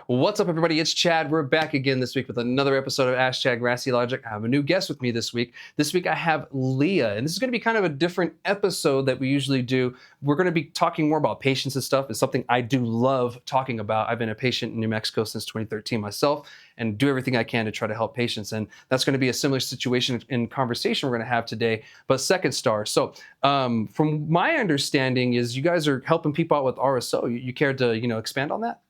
What's up, everybody? It's Chad. We're back again this week with another episode of Ask Chad Grassy Logic. I have a new guest with me this week. This week I have Leah, and this is going to be kind of a different episode that we usually do. We're going to be talking more about patients and stuff. It's something I do love talking about. I've been a patient in New Mexico since 2013 myself and do everything I can to try to help patients. And that's going to be a similar situation in conversation we're going to have today, but second star. So from my understanding is you guys are helping people out with RSO. You care to, expand on that?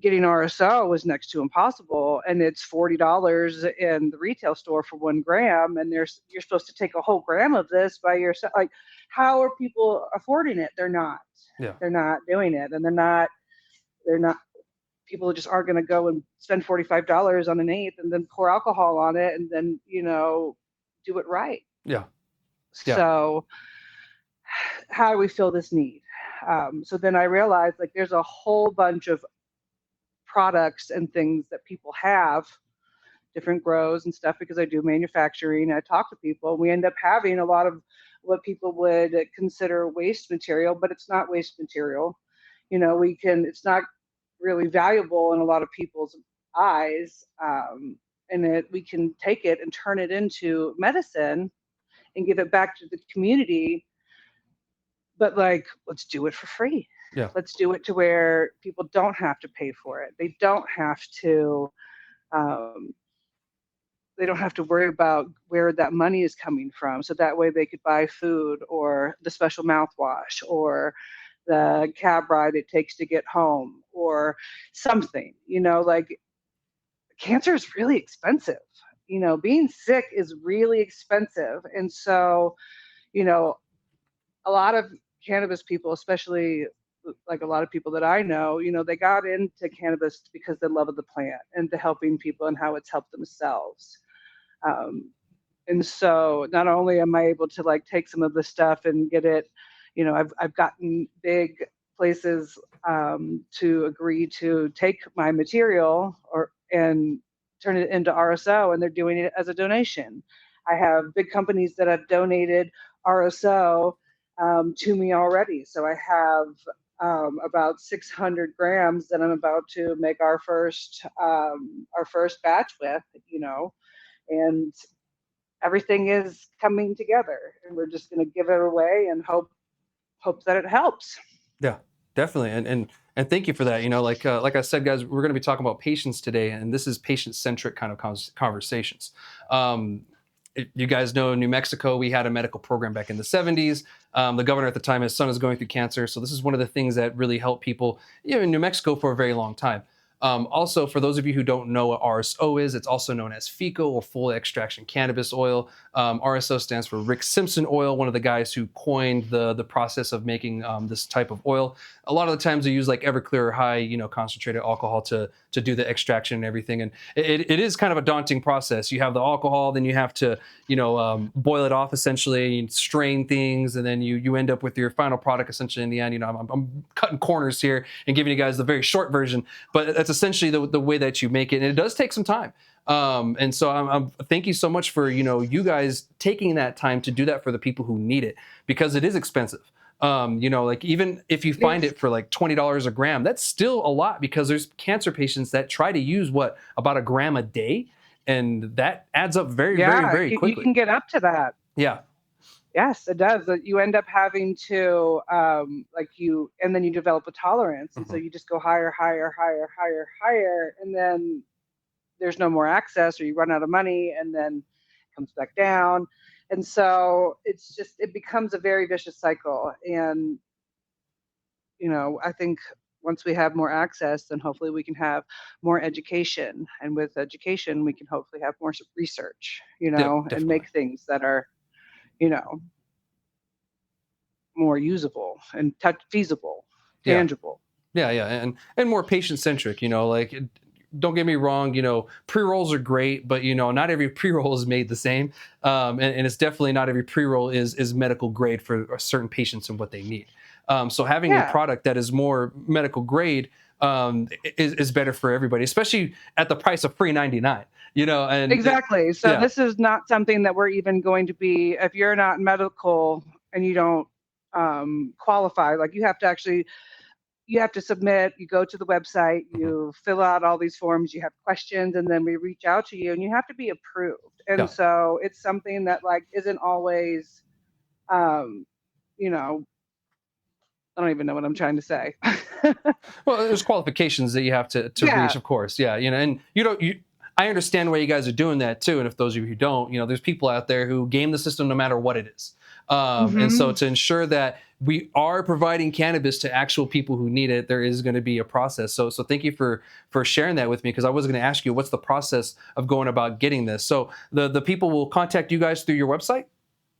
Getting RSO was next to impossible, and it's $40 in the retail store for 1 gram, and you're supposed to take a whole gram of this by yourself. Like, how are people affording it? They're not. Yeah. They're not doing it, and they're not. People just aren't going to go and spend $45 on an eighth and then pour alcohol on it and then do it right. Yeah. So how do we fill this need? So then I realized, like, there's a whole bunch of products and things that people have, different grows and stuff, because I do manufacturing. I talk to people. We end up having a lot of what people would consider waste material, but it's not waste material. It's not really valuable in a lot of people's eyes. We can take it and turn it into medicine and give it back to the community. But let's do it for free. Yeah. Let's do it to where people don't have to pay for it. They don't have to worry about where that money is coming from. So that way they could buy food or the special mouthwash or the cab ride it takes to get home or something. Cancer is really expensive. Being sick is really expensive. And so, a lot of cannabis people, especially like a lot of people that I know, they got into cannabis because they love the plant and to helping people and how it's helped themselves. And so not only am I able to take some of the stuff and get it, I've gotten big places to agree to take my material and turn it into RSO, and they're doing it as a donation. I have big companies that have donated RSO to me already. So I have about 600 grams that I'm about to make our first batch with, and everything is coming together, and we're just going to give it away and hope that it helps. Yeah, definitely. And thank you for that. Like I said, guys, we're going to be talking about patients today, and this is patient-centric kind of conversations. You guys know in New Mexico, we had a medical program back in the 70s. The governor at the time, his son is going through cancer. So this is one of the things that really helped people in New Mexico for a very long time. Also, for those of you who don't know what RSO is, it's also known as FECO, or full extraction cannabis oil. RSO stands for Rick Simpson oil, one of the guys who coined the process of making this type of oil. A lot of the times they use Everclear or high, concentrated alcohol to do the extraction and everything. And it is kind of a daunting process. You have the alcohol, then you have to, boil it off essentially, and strain things, and then you end up with your final product essentially in the end. I'm cutting corners here and giving you guys the very short version, but that's essentially the way that you make it. And it does take some time. And so I'm thank you so much for, you guys taking that time to do that for the people who need it, because it is expensive. Even if you find it for $20 a gram, that's still a lot, because there's cancer patients that try to use about a gram a day. And that adds up very, very quickly. You can get up to that. Yeah. Yes, it does. You end up having to, and then you develop a tolerance. And so you just go higher, and then there's no more access, or you run out of money, and then it comes back down. And so it becomes a very vicious cycle. And, I think once we have more access, then hopefully we can have more education. And with education, we can hopefully have more research, and make things that are, more usable and feasible, tangible. Yeah. And more patient-centric, don't get me wrong, pre-rolls are great, but not every pre-roll is made the same. And it's definitely not every pre-roll is medical grade for certain patients and what they need. So having a Yeah, product that is more medical grade is better for everybody, especially at the price of free 99. exactly. So Yeah. this is not something that we're even going to be, if you're not medical and you don't qualify, like you have to submit, you go to the website, Mhm. you fill out all these forms, you have questions, and then we reach out to you and you have to be approved. And Yeah. so it's something that like isn't always, um, you know, I don't even know what I'm trying to say. Well, there's qualifications that you have to Yeah. reach, of course. Yeah, and you don't you. I understand why you guys are doing that too. And if those of you who don't, there's people out there who game the system no matter what it is. And so Hmm. to ensure that we are providing cannabis to actual people who need it, there is going to be a process. So thank you for sharing that with me, because I was going to ask you what's the process of going about getting this. So the people will contact you guys through your website.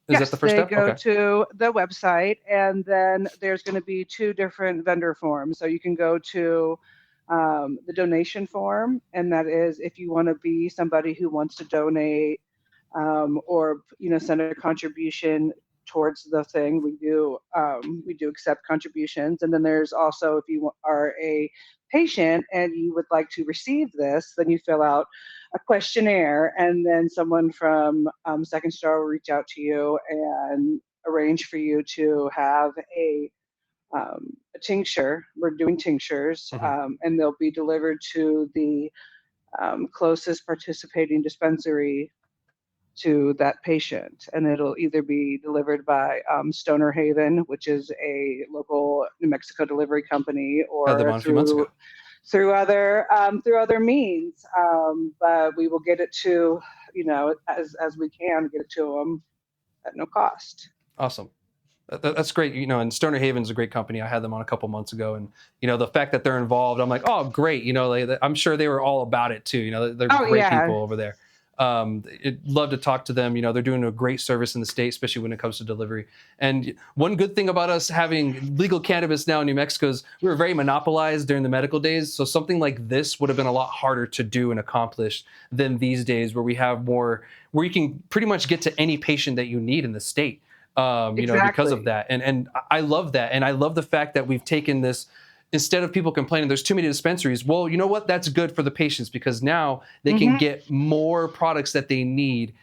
Is that the Yes, first they step? go Okay. to the website, and then there's going to be two different vendor forms. So you can go to the donation form, and that is if you want to be somebody who wants to donate or send a contribution towards the thing. We do accept contributions, and then there's also if you are a patient and you would like to receive this, then you fill out a questionnaire, and then someone from Second Star will reach out to you and arrange for you to have a tincture. We're doing tinctures, Hmm. and they'll be delivered to the closest participating dispensary to that patient, and it'll either be delivered by Stoner Haven, which is a local New Mexico delivery company, Had them or on a few months ago. through other means. But we will get it to as we can get it to them at no cost. Awesome. That's great. And Stoner Haven's a great company. I had them on a couple months ago, and the fact that they're involved, I'm like, oh, great. I'm sure they were all about it too. They're Oh great yeah. people over there. I'd love to talk to them. They're doing a great service in the state, especially when it comes to delivery. And one good thing about us having legal cannabis now in New Mexico is we were very monopolized during the medical days. So something like this would have been a lot harder to do and accomplish than these days, where we have more, where you can pretty much get to any patient that you need in the state, because of Exactly. that. And I love that. And I love the fact that we've taken this, instead of people complaining there's too many dispensaries. Well, you know what? That's good for the patients, because now they can Hmm. get more products that they need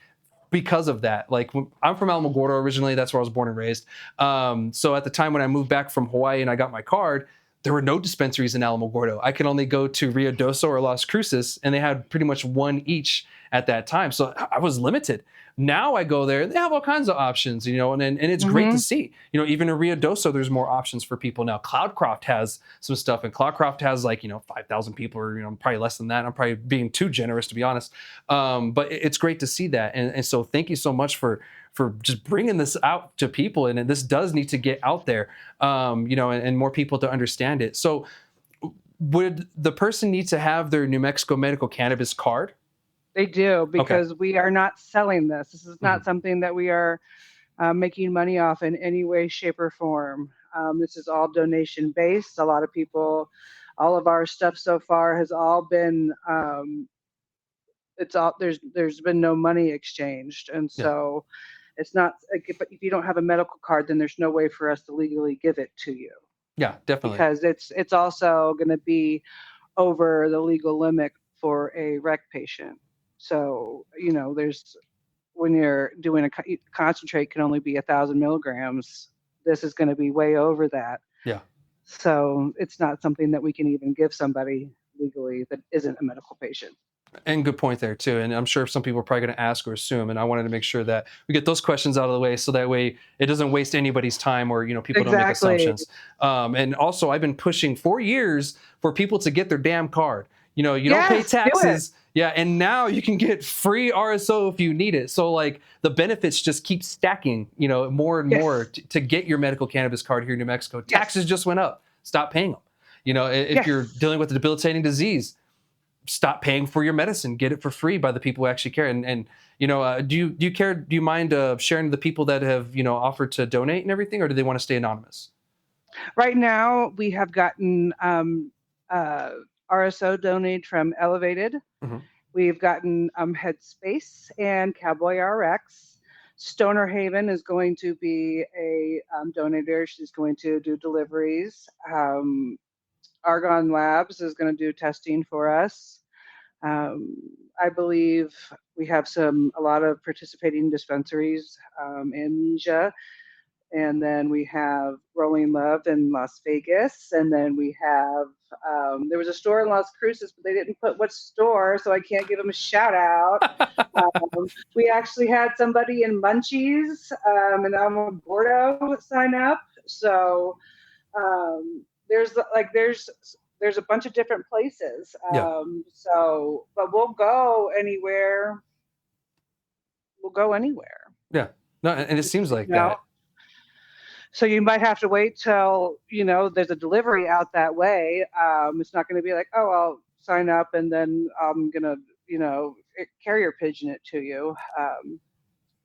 because of that. Like, I'm from Alamogordo originally. That's where I was born and raised. So at the time when I moved back from Hawaii and I got my card, there were no dispensaries in Alamogordo. I could only go to Rio Doso or Las Cruces, and they had pretty much one each at that time. So I was limited. Now I go there, they have all kinds of options, and it's great to Hmm. see. Even in Rio Doso, there's more options for people now. Cloudcroft has some stuff, and Cloudcroft has 5,000 people, or probably less than that. I'm probably being too generous, to be honest. But it's great to see that, and so thank you so much for just bringing this out to people, and this does need to get out there, and more people to understand it. So would the person need to have their New Mexico medical cannabis card? They do, Okay. because we are not selling this. This is Mhm. not something that we are making money off in any way, shape, or form. This is all donation based. A lot of people, all of our stuff so far has all been, it's all there's been no money exchanged, and Yeah. so it's not like if you don't have a medical card, then there's no way for us to legally give it to you, Yeah, definitely. because it's also going to be over the legal limit for a rec patient. So there's when you're doing a concentrate can only be 1,000 milligrams. This is going to be way over that. Yeah. So it's not something that we can even give somebody legally that isn't a medical patient. And good point there too. And I'm sure some people are probably going to ask or assume, and I wanted to make sure that we get those questions out of the way, so that way it doesn't waste anybody's time, or people don't make Exactly. assumptions. And also, I've been pushing for years for people to get their damn card. You don't pay Yes, do it. taxes, yeah, and now you can get free RSO if you need it. So like the benefits just keep stacking, more and more Yes. to get your medical cannabis card here in New Mexico. Taxes Yes. just went up. Stop paying them. If you're Yes. dealing with a debilitating disease, stop paying for your medicine. Get it for free by the people who actually care. And do you care? Do you mind sharing the people that have offered to donate and everything, or do they want to stay anonymous? Right now, we have gotten RSO donated from Elevated. Mhm. We've gotten Headspace and Cowboy RX. Stoner Haven is going to be a donator. She's going to do deliveries. Argon Labs is going to do testing for us. I believe we have a lot of participating dispensaries in Asia. And then we have Rolling Love in Las Vegas. And then we have, there was a store in Las Cruces, but they didn't put what store, so I can't give them a shout out. We actually had somebody in Munchies and Alamogordo sign up. So there's there's a bunch of different places. Yeah. But we'll go anywhere. We'll go anywhere. Yeah. No, and it seems like You know? that. So you might have to wait till, there's a delivery out that way. It's not going to be like, oh, I'll sign up and then I'm going to, carrier pigeon it to you.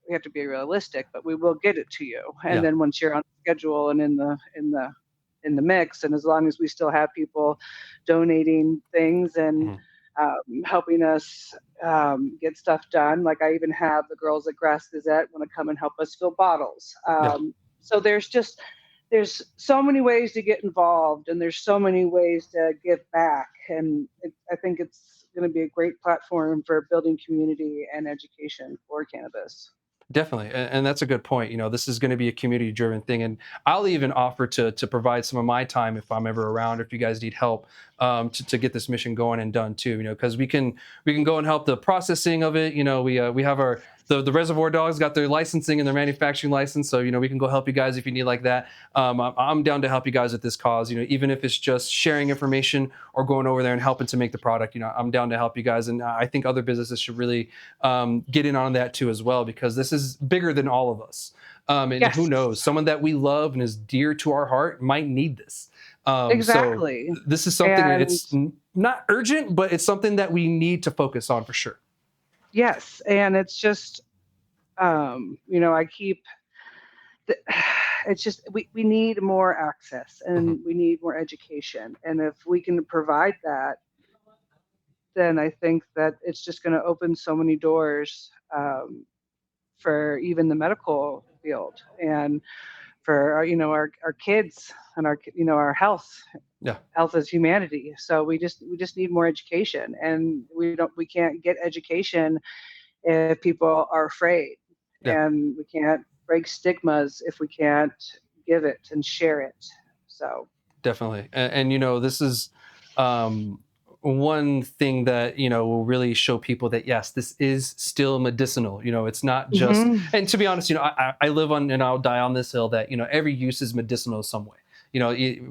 We have to be realistic, but we will get it to you. And Yeah. then once you're on schedule and in the mix, and as long as we still have people donating things and Mhm. helping us get stuff done, like I even have the girls at Grass Gazette want to come and help us fill bottles. Yeah. So there's so many ways to get involved, and there's so many ways to give back, and I think it's going to be a great platform for building community and education for cannabis. Definitely, and that's a good point. This is going to be a community-driven thing, and I'll even offer to provide some of my time if I'm ever around, or if you guys need help to get this mission going and done too. Because we can go and help the processing of it. We have the Reservoir Dogs got their licensing and their manufacturing license, so we can go help you guys if you need like that. I'm down to help you guys with this cause. Even if it's just sharing information or going over there and helping to make the product. I'm down to help you guys, and I think other businesses should really get in on that too as well, because this is bigger than all of us. And who Yes, knows, someone that we love and is dear to our heart might need this. So exactly. this is something that And it's not urgent, but it's something that we need to focus on for sure. yes, and it's just, I keep, it's just, we need more access Mhm. and we need more education. And if we can provide that, then I think that it's just going to open so many doors for even the medical field and for our kids and our Yeah. health as humanity. So we just need more education, and we can't get education if people are afraid, Yeah. and we can't break stigmas if we can't give it and share it. So Definitely. And this is um, one thing that, will really show people that, yes, this is still medicinal. It's not just, hmm and to be honest, I live on, and I'll die on this hill that, every use is medicinal some way.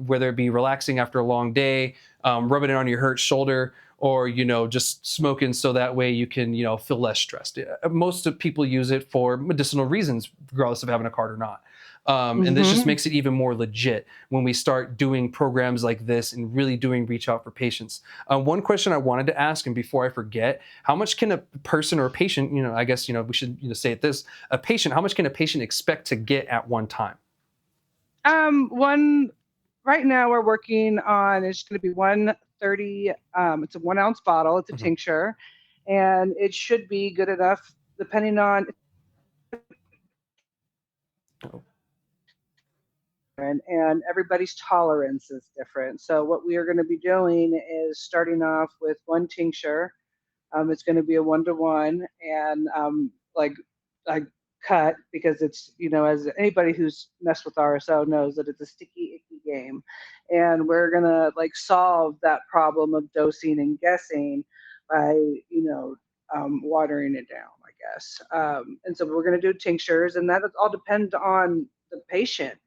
Whether it be relaxing after a long day, rubbing it on your hurt shoulder, or, just smoking so that way you can, feel less stressed. Most of people use it for medicinal reasons, regardless of having a card or not. And this just hmm makes it even more legit when we start doing programs like this and really doing reach out for patients. One question I wanted to ask, and before I forget, how much can a person or a patient, I guess, we should say it this, a patient, how much can a patient expect to get at one time? one right now we're working on, it's going to be 130. It's a 1 ounce bottle. It's a Mhm. tincture, and it should be good enough depending on, Oh. and everybody's tolerance is different. So what we are going to be doing is starting off with one tincture. It's going to be a 1-to-1, and like I cut, because it's, as anybody who's messed with RSO knows, that it's a sticky, icky game, and we're gonna solve that problem of dosing and guessing by watering it down, I guess. And so we're gonna do tinctures, and that all depends on the patient.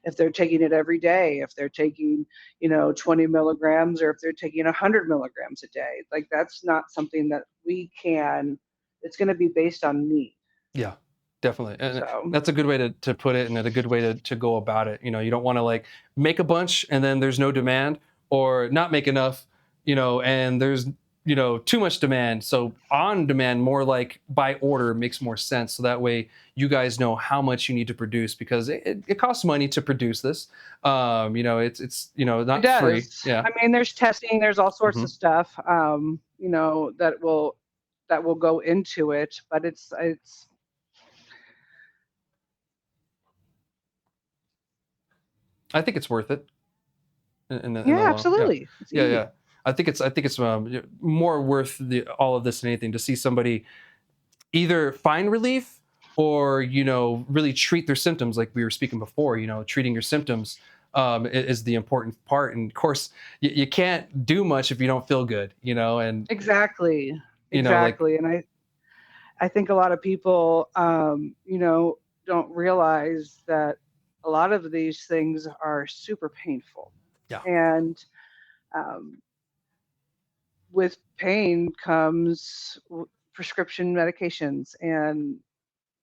If they're taking it every day, if they're taking, 20 milligrams, or if they're taking 100 milligrams a day. Like, that's not something that we can, it's going to be based on need. Yeah, definitely. And So, that's a good way to put it, and a good way to go about it. You don't want to make a bunch and then there's no demand, or not make enough, and there's too much demand. So on demand, more like by order, makes more sense. So that way you guys know how much you need to produce, because it costs money to produce this. It's It not free. does. Yeah. I mean, there's testing, there's all sorts Hmm. of stuff, that will go into it, but it's I think it's worth it in the yeah, long. Yeah. absolutely. It's Yeah. easy. Yeah. I think it's more worth all of this than anything, to see somebody either find relief, or really treat their symptoms, like we were speaking before. Treating your symptoms is the important part. And of course, you can't do much if you don't feel good. And Exactly. like, Exactly. And I think a lot of people, don't realize that a lot of these things are super painful. yeah, And um, with pain comes prescription medications, and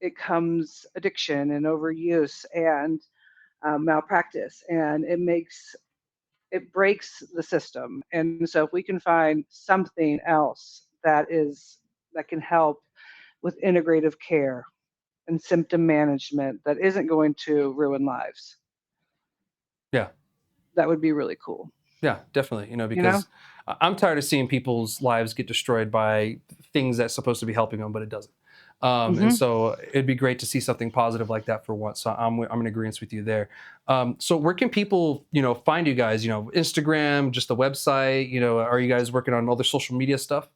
it comes addiction and overuse and malpractice, and it breaks the system. And so if we can find something else that can help with integrative care and symptom management that isn't going to ruin lives, yeah. that would be really cool. Yeah, definitely. You know? Because I'm tired of seeing people's lives get destroyed by things that's supposed to be helping them, but it doesn't. And Hmm. so it'd be great to see something positive like that for once. So I'm in agreement with you there. So where can people find you guys? Instagram, just the website. Are you guys working on other social media stuff?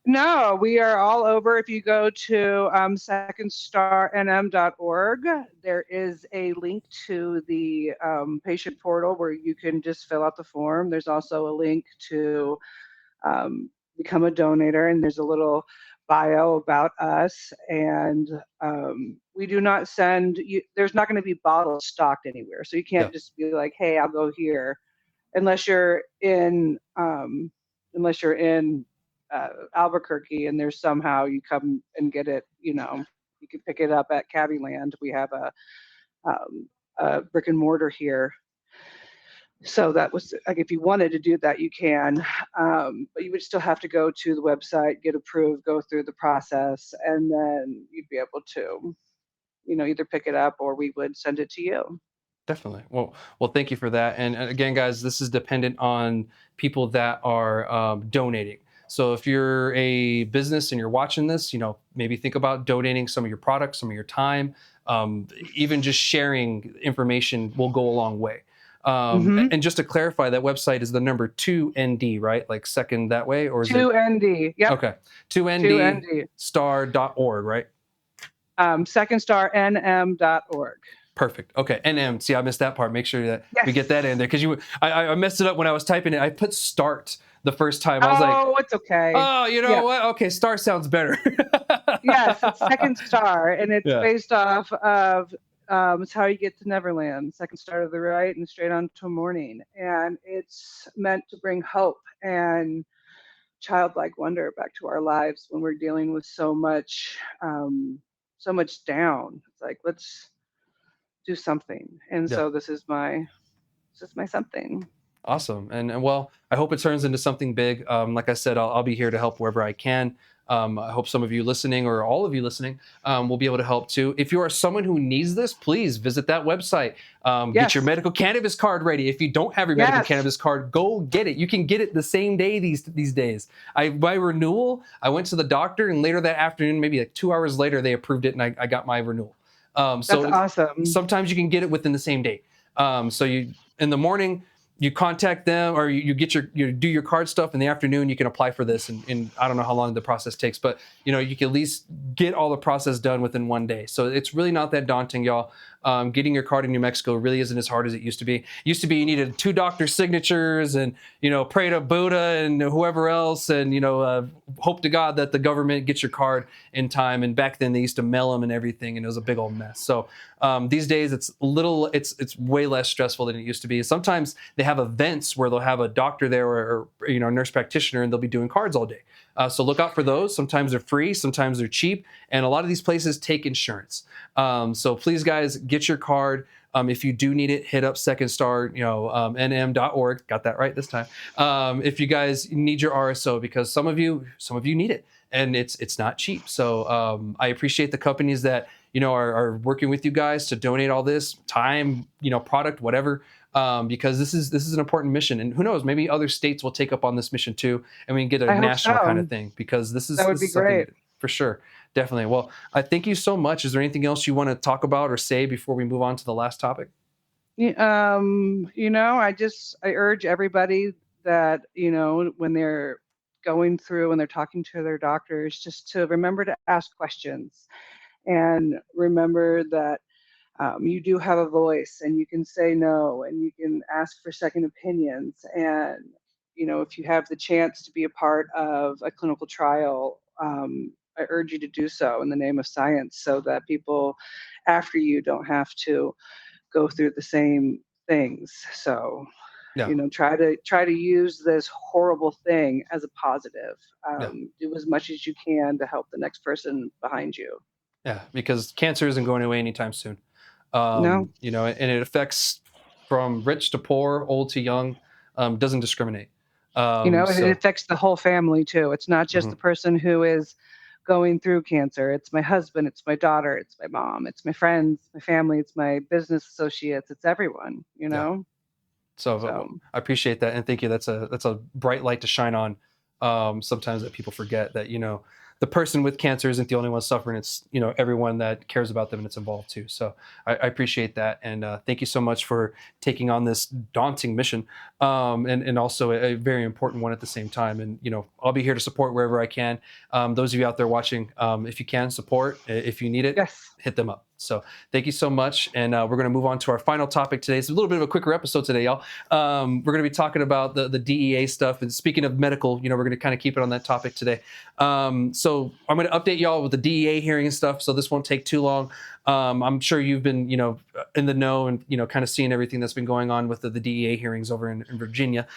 No, we are all over. If you go to secondstarnm.org, there is a link to the patient portal where you can just fill out the form. There's also a link to become a donator, and there's a little bio about us. And we do not send you, there's not going to be bottles stocked anywhere. So you Yeah, can't just be like, hey, I'll go here, unless you're in Albuquerque, and there's somehow you come and get it. You can pick it up at Cabbyland. We have a brick and mortar here, so that was like, if you wanted to do that, you can, but you would still have to go to the website, get approved, go through the process, and then you'd be able to, either pick it up or we would send it to you. definitely. Well, thank you for that. And again, guys, this is dependent on people that are donating. So if you're a business and you're watching this, maybe think about donating some of your products, some of your time. Even just sharing information will go a long way. Mm-hmm. And just to clarify, that website is the number 2ND, right? Like second that way, or is it? 2ND. Yep. Okay. 2ND 2ND. star.org, right? Secondstarnm.org. Perfect. Okay. NM. See, I missed that part. Make sure that we get that in Yes. there, because I messed it up when I was typing it. I put start the first time. I was like, Oh, it's okay. oh, you know Yep. what? Okay, star sounds better. Yes, it's Second Star, and it's Yeah. based off of it's how you get to Neverland, second star to the right and straight on to morning. And it's meant to bring hope and childlike wonder back to our lives when we're dealing with so much down. It's like, let's do something. And Yeah. so this is my something. Awesome. And well, I hope it turns into something big. Like I said, I'll be here to help wherever I can. I hope some of you listening, or all of you listening, will be able to help too. If you are someone who needs this, please visit that website. Get your Yes. medical cannabis card ready. If you don't have your medical Yes. cannabis card, go get it. You can get it the same day these days. My renewal, I went to the doctor, and later that afternoon, maybe like 2 hours later, they approved it, and I got my renewal. That's So awesome. sometimes you can get it within the same day. So you in the morning, you contact them, or you get you do your card stuff. In the afternoon, you can apply for this, and I don't know how long the process takes, but you can at least get all the process done within one day. So it's really not that daunting, y'all. Getting your card in New Mexico really isn't as hard as it used to be. Used to be you needed 2 doctor signatures, and pray to Buddha and whoever else, and hope to God that the government gets your card in time. And back then they used to mail them and everything, and it was a big old mess. So these days it's way less stressful than it used to be. Sometimes they have events where they'll have a doctor there, or nurse practitioner, and they'll be doing cards all day. So look out for those. Sometimes they're free, sometimes they're cheap, and a lot of these places take insurance. So please, guys, get your card. If you do need it, hit up Second Star, nm.org. Got that right this time. If you guys need your RSO, because some of you need it, and it's not cheap. So I appreciate the companies that are working with you guys to donate all this time, product, whatever. Because this is an important mission, and who knows, maybe other states will take up on this mission too, and we can get a I hope national kind so. of thing, because this That is would be something great. needed for sure. Definitely. Well, I thank you so much. Is there anything else you want to talk about or say before we move on to the last topic? I urge everybody that, when they're going through and they're talking to their doctors, just to remember to ask questions and remember that you do have a voice and you can say no and you can ask for second opinions. And, if you have the chance to be a part of a clinical trial, I urge you to do so in the name of science so that people after you don't have to go through the same things. So, Yeah. try to use this horrible thing as a positive. Yeah. Do as much as you can to help the next person behind you. Yeah, because cancer isn't going away anytime soon. No, And it affects from rich to poor, old to young, doesn't discriminate. it So affects the whole family too. It's not just mhm, the person who is going through cancer. It's my husband, it's my daughter, it's my mom, it's my friends, my family, it's my business associates, it's everyone, yeah. So So, I appreciate that, and thank you. That's a bright light to shine on. Sometimes that people forget that the person with cancer isn't the only one suffering. It's everyone that cares about them and it's involved too. So I appreciate that, and thank you so much for taking on this daunting mission, and also a very important one at the same time. And I'll be here to support wherever I can. Those of you out there watching, if you can support, if you need it, yes. hit them up. So thank you so much, and we're going to move on to our final topic today. It's a little bit of a quicker episode today, y'all. We're going to be talking about the DEA stuff, and speaking of medical, we're going to kind of keep it on that topic today. So I'm going to update y'all with the DEA hearing and stuff, so this won't take too long. I'm sure you've been in the know and kind of seeing everything that's been going on with the DEA hearings over in Virginia.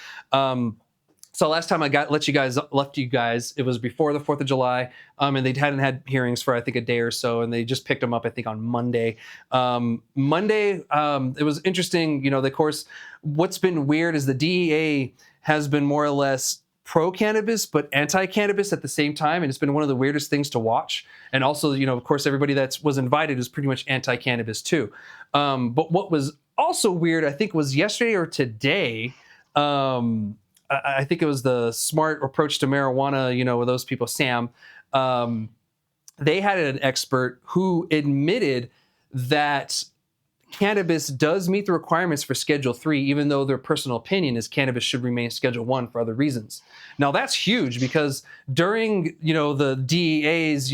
So last time I left you guys, it was before the 4th of July, and they hadn't had hearings for I think a day or so, and they just picked them up I think on Monday. It was interesting. Of course, what's been weird is the DEA has been more or less pro-cannabis but anti-cannabis at the same time, and it's been one of the weirdest things to watch. And also, of course, everybody that was invited is pretty much anti-cannabis too. But what was also weird, I think, was yesterday or today. I think it was the Smart Approach to Marijuana, with those people, Sam. Um, they had an expert who admitted that cannabis does meet the requirements for Schedule 3, even though their personal opinion is cannabis should remain Schedule 1 for other reasons. Now, that's huge because during, the DEA's,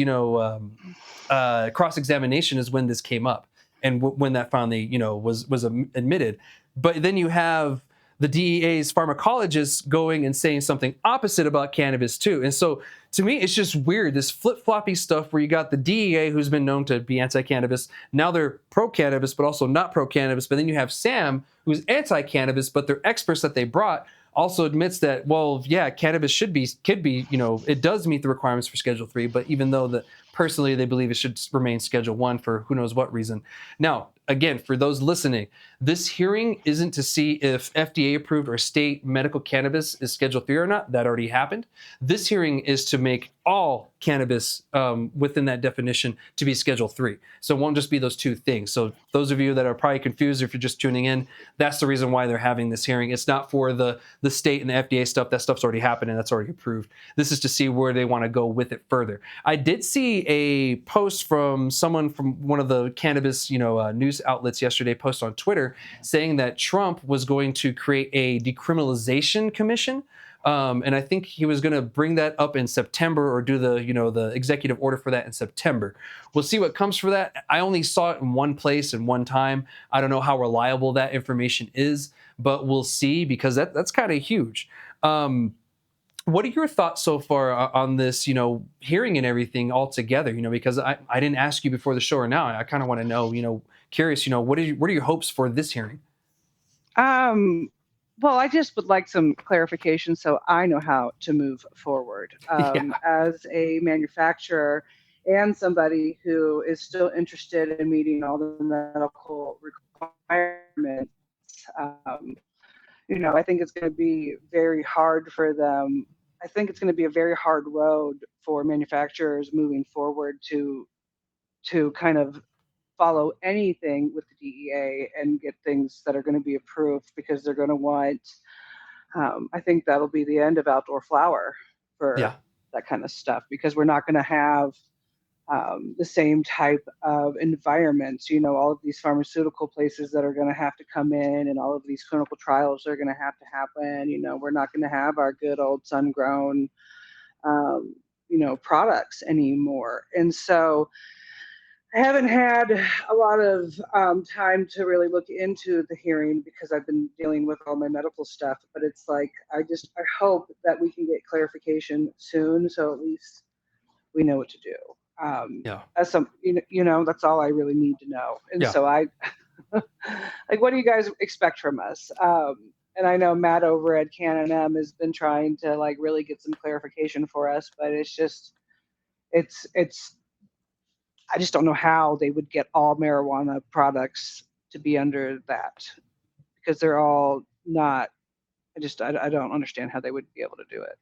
cross-examination is when this came up, and when that finally, was admitted. But then you have the DEA's pharmacologists going and saying something opposite about cannabis too. And so to me, it's just weird, this flip-floppy stuff where you got the DEA, who's been known to be anti-cannabis. Now they're pro-cannabis, but also not pro-cannabis. But then you have Sam, who's anti-cannabis, but their experts that they brought also admits that, well, yeah, cannabis could be, it does meet the requirements for Schedule 3, but even though personally they believe it should remain Schedule 1 for who knows what reason. Now, again, for those listening, this hearing isn't to see if FDA approved or state medical cannabis is Schedule 3 or not. That already happened. This hearing is to make all cannabis within that definition to be Schedule 3. So it won't just be those two things. So those of you that are probably confused, if you're just tuning in, that's the reason why they're having this hearing. It's not for the state and the FDA stuff. That stuff's already happened and that's already approved. This is to see where they want to go with it further. I did see a post from someone from one of the cannabis news outlets yesterday, post on Twitter, saying that Trump was going to create a decriminalization commission. And I think he was going to bring that up in September, or do the executive order for that in September. We'll see what comes for that. I only saw it in one place and one time. I don't know how reliable that information is, but we'll see, because that's kind of huge. What are your thoughts so far on this, hearing and everything altogether? Because I didn't ask you before the show or now. I kind of want to know, curious, what are your hopes for this hearing? Um, Well, I just would like some clarification so I know how to move forward. Yeah, As a manufacturer and somebody who is still interested in meeting all the medical requirements, I think it's going to be very hard for them. I think it's going to be a very hard road for manufacturers moving forward to kind of follow anything with the DEA and get things that are going to be approved because they're going to want. I think that'll be the end of outdoor flower for yeah, that kind of stuff because we're not going to have the same type of environments. All of these pharmaceutical places that are going to have to come in and all of these clinical trials are going to have to happen. We're not going to have our good old sun grown, products anymore. And so I haven't had a lot of time to really look into the hearing because I've been dealing with all my medical stuff. But it's like I hope that we can get clarification soon, so at least we know what to do. yeah, As some, that's all I really need to know. And yeah. so like, what do you guys expect from us? And I know Matt over at Can&M has been trying to like really get some clarification for us, but it's just, it's I just don't know how they would get all marijuana products to be under that because they're all not. I don't understand how they would be able to do it.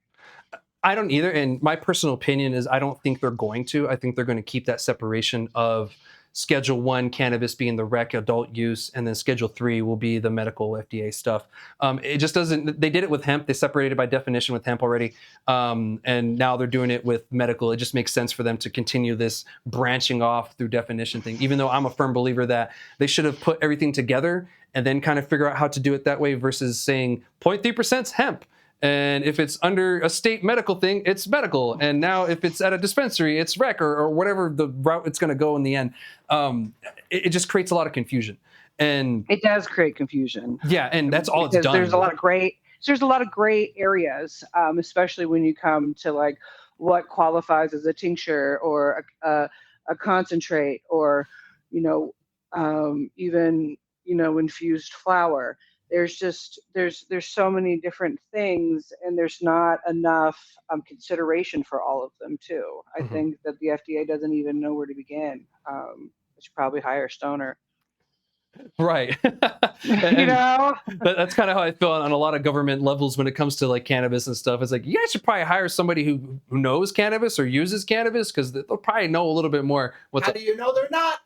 I don't either. And my personal opinion is I don't think they're going to. I think they're going to keep that separation of Schedule 1 cannabis being the rec adult use, and then Schedule 3 will be the medical FDA stuff. It just doesn't, they did it with hemp. They separated by definition with hemp already. And now they're doing it with medical. It just makes sense for them to continue this branching off through definition thing, even though I'm a firm believer that they should have put everything together and then kind of figure out how to do it that way versus saying 0.3% hemp. And if it's under a state medical thing, it's medical. And now if it's at a dispensary, it's rec or whatever the route it's going to go in the end. It just creates a lot of confusion. And It does create confusion yeah, and that's all it's because done with. there's a lot of gray areas, especially when you come to like what qualifies as a tincture or a concentrate or you know even infused flour. There's so many different things and there's not enough consideration for all of them too. I Mhm. think that the FDA doesn't even know where to begin. They should probably hire a stoner. Right. you And know that's kind of how I feel on a lot of government levels when it comes to like cannabis and stuff. It's like you guys should probably hire somebody who knows cannabis or uses cannabis because they'll probably know a little bit more what's How do you know they're not?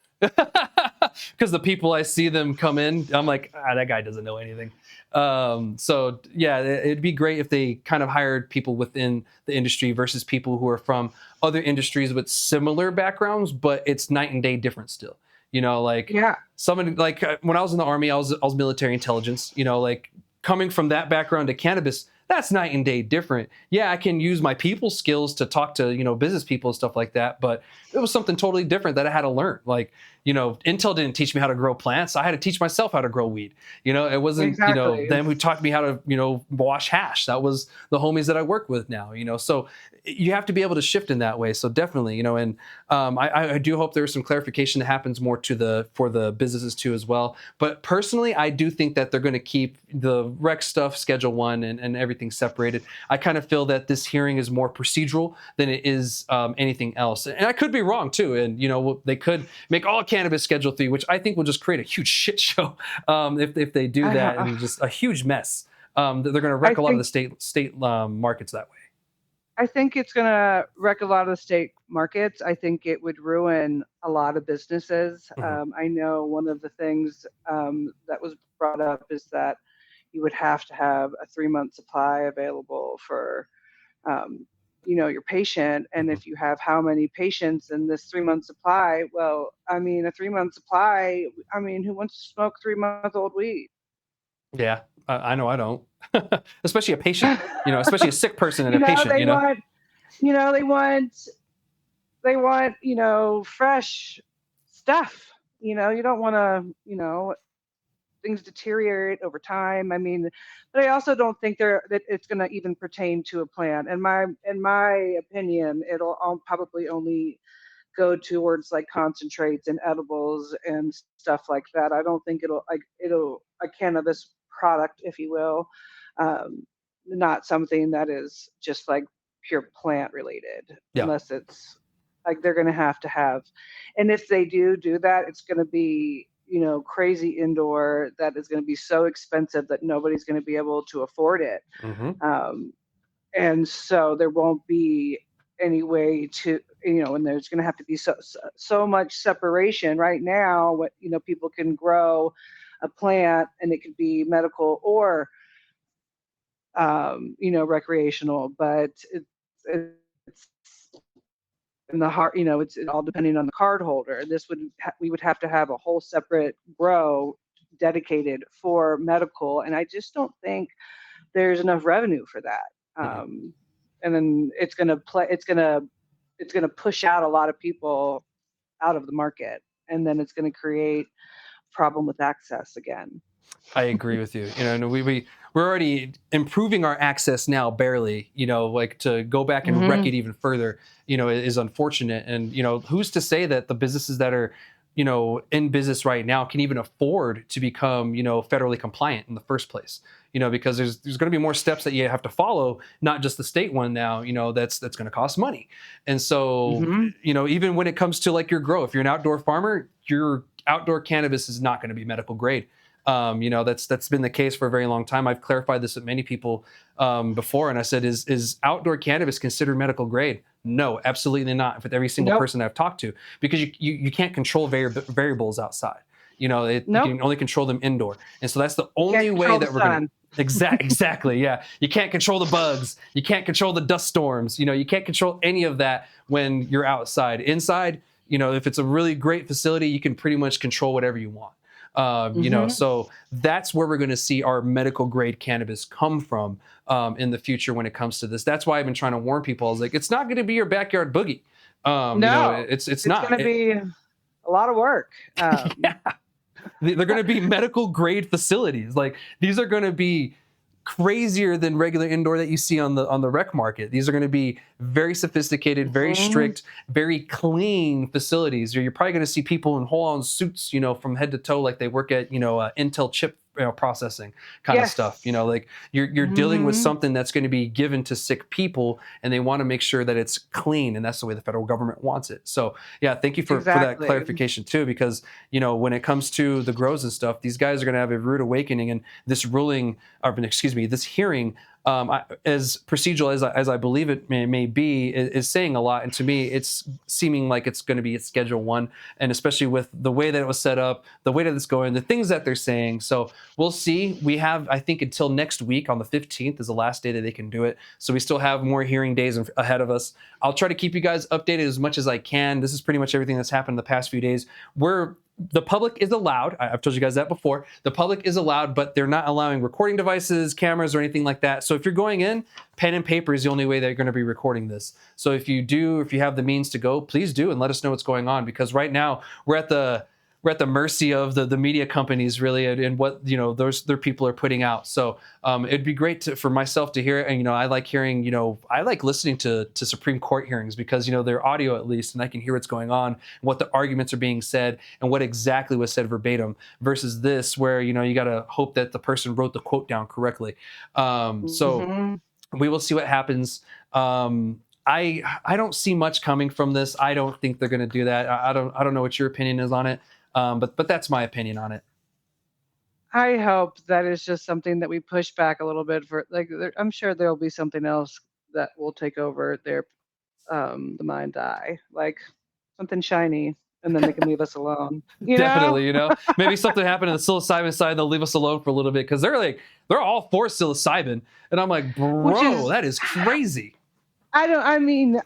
because the people I see them come in, I'm like, that guy doesn't know anything. So yeah, it'd be great if they kind of hired people within the industry versus people who are from other industries with similar backgrounds, but it's night and day different still. Like yeah. somebody like when I was in the army, I was military intelligence. Like coming from that background to cannabis, that's night and day different. Yeah, I can use my people skills to talk to business people and stuff like that, but it was something totally different that I had to learn. Like Intel didn't teach me how to grow plants. I had to teach myself how to grow weed. It wasn't Exactly. them who taught me how to wash hash. That was the homies that I work with now. So you have to be able to shift in that way. So definitely, and I do hope there's some clarification that happens more for the businesses too as well. But personally, I do think that they're going to keep the rec stuff Schedule 1 and everything separated. I kind of feel that this hearing is more procedural than it is anything else. And I could be wrong too. And they could make all cannabis Schedule 3, which I think will just create a huge shit show if they do that, I, and just a huge mess. They're going to I wreck a lot of think the state markets that way. I think it's going to wreck a lot of the state markets. I think it would ruin a lot of businesses. Hmm. I know one of the things that was brought up is that you would have to have a 3-month supply available for, your patient. And Hmm. if you have how many patients in this 3-month supply, well, I mean, a 3-month supply, I mean, who wants to smoke 3-month-old weed? Yeah, I know I don't. Especially a patient, especially a sick person and you a know, patient. they want, you know, they want they want fresh stuff. You don't want to things deteriorate over time. I mean, but I also don't think that it's going to even pertain to a plant. In my opinion, it'll probably only go towards like concentrates and edibles and stuff like that. I don't think it'll a cannabis product, if you will, not something that is just like pure plant related, Yeah. unless it's like they're going to have, and if they do that, it's going to be, you know, crazy indoor, that is going to be so expensive that nobody's going to be able to afford it. Mm-hmm. And so there won't be any way to, you know, and there's going to have to be so much separation. Right now, what, you know, people can grow a plant and it could be medical or you know, recreational, but it's in the heart, you know, it's all depending on the card holder. This would we would have to have a whole separate grow dedicated for medical, and I just don't think there's enough revenue for that. Mm-hmm. And then it's gonna push out a lot of people out of the market, and then it's gonna create problem with access again. I agree with you. You know, and we're already improving our access now, barely. You know, like to go back and wreck Hmm. it even further, you know, is unfortunate. And you know, who's to say that the businesses that are, you know, in business right now can even afford to become, you know, federally compliant in the first place? You know, because there's going to be more steps that you have to follow, not just the state one now. You know, that's going to cost money. And so, Hmm. you know, even when it comes to like your grow, if you're an outdoor farmer, your outdoor cannabis is not going to be medical grade. You know, that's been the case for a very long time. I've clarified this with many people before, and I said, is outdoor cannabis considered medical grade? No, absolutely not. With every single Nope. person I've talked to, because you can't control variables outside. You know, you Nope. can only control them indoor, and so that's the You can't only way control the that we're gonna. sun. Exactly. Yeah. You can't control the bugs. You can't control the dust storms. You know, you can't control any of that when you're outside. Inside, you know, if it's a really great facility, you can pretty much control whatever you want. You know, Hmm. so that's where we're going to see our medical grade cannabis come from in the future when it comes to this. That's why I've been trying to warn people. I was like, it's not going to be your backyard boogie. You know, No, it's it's not. gonna be a lot of work. Yeah, they're going to be medical grade facilities. Like these are going to be crazier than regular indoor that you see on the rec market. These are going to be very sophisticated, very Mhm. strict, very clean facilities. You're probably going to see people in whole-on suits, you know, from head to toe, like they work at, you know, Intel chip, you know, processing kind of stuff. You Yes. know, like you're dealing with Mhm. something that's going to be given to sick people, and they want to make sure that it's clean, and that's the way the federal government wants it. So yeah, thank you for that Exactly. clarification too, because you know when it comes to the grows and stuff, these guys are going to have a rude awakening, and this ruling, or excuse me, this hearing, as procedural as I believe it may be, is saying a lot. And to me, it's seeming like it's going to be at Schedule 1, and especially with the way that it was set up, the way that it's going, the things that they're saying. So we'll see. We have, I think, until next week on the 15th is the last day that they can do it. So we still have more hearing days ahead of us. I'll try to keep you guys updated as much as I can. This is pretty much everything that's happened in the past few days. The public is allowed. I've told you guys that before. The public is allowed, but they're not allowing recording devices, cameras, or anything like that. So if you're going in, pen and paper is the only way that you're going to be recording this. So if you have the means to go, please do and let us know what's going on, because right now we're at the mercy of the media companies, really, and what, you know, their people are putting out. So it'd be great for myself to hear it. And you know, I like hearing, you know, I like listening to Supreme Court hearings, because you know they're audio at least, and I can hear what's going on, what the arguments are being said, and what exactly was said verbatim. Versus this, where you know you got to hope that the person wrote the quote down correctly. So Mhm. we will see what happens. I don't see much coming from this. I don't think they're going to do that. I don't know what your opinion is on it. But that's my opinion on it. I hope that is just something that we push back a little bit for, like, I'm sure there'll be something else that will take over the mind's eye, like something shiny, and then they can leave us alone, you know? Definitely, you know, maybe something happened to the psilocybin side. They'll leave us alone for a little bit, because they're all for psilocybin, and I'm like, Which bro, is, that is crazy. I don't, I mean,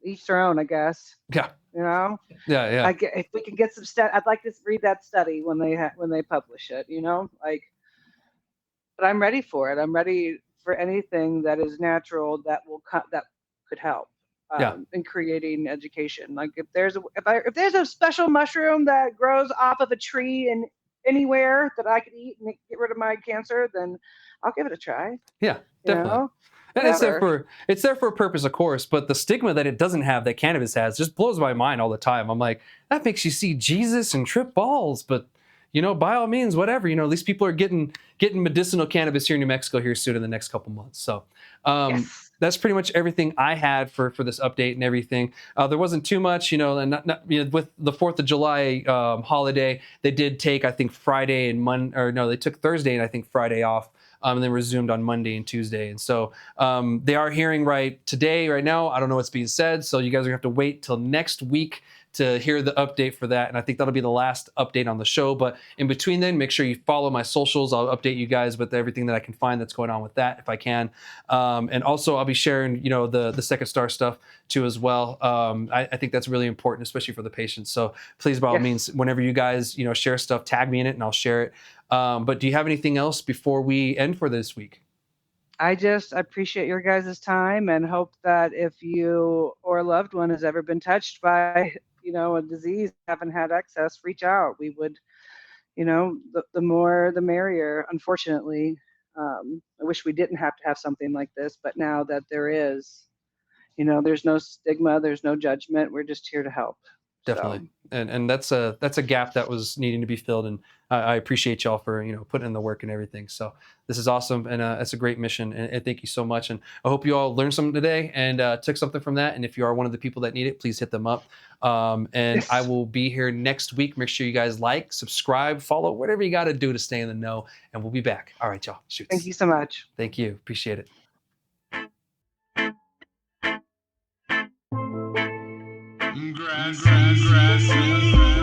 each their own, I guess, Yeah, you know? yeah. If we can get some I'd like to read that study when when they publish it, you know? Like, but I'm ready for it. I'm ready for anything that is natural that that could help Yeah. in creating education. Like if there's a special mushroom that grows off of a tree and anywhere that I could eat and get rid of my cancer, then I'll give it a try. Yeah, You definitely. know? And it's there whatever. for a purpose, of course, but the stigma that it doesn't have that cannabis has just blows my mind all the time. I'm like, that makes you see Jesus and trip balls, but by all means, whatever. At least people are getting medicinal cannabis here in New Mexico here soon in the next couple months. So Yes. that's pretty much everything I had for this update and everything. There wasn't too much, and not with the 4th of July holiday, they did take, I think, Friday and Monday, or no, they took Thursday and I think Friday off. And then resumed on Monday and Tuesday. And so they are hearing right now. I don't know what's being said. So you guys are going to have to wait till next week to hear the update for that. And I think that'll be the last update on the show. But in between then, make sure you follow my socials. I'll update you guys with everything that I can find that's going on with that if I can. And also I'll be sharing, the Second Star stuff too as well. I think that's really important, especially for the patients. So please, by all Yes. means, whenever you guys, share stuff, tag me in it and I'll share it. But do you have anything else before we end for this week? I just appreciate your guys' time and hope that if you or a loved one has ever been touched by, a disease, haven't had access, reach out. We would, the more the merrier. Unfortunately, I wish we didn't have to have something like this, but now that there is, there's no stigma, there's no judgment. We're just here to help. Definitely. So, And that's a gap that was needing to be filled. And I appreciate y'all for, putting in the work and everything. So this is awesome. And it's a great mission. And thank you so much. And I hope you all learned something today and took something from that. And if you are one of the people that need it, please hit them up. And I yes, will be here next week. Make sure you guys like, subscribe, follow, whatever you got to do to stay in the know. And we'll be back. All right, y'all. thank Shoots. you so much. Thank you. Appreciate it. Grassy.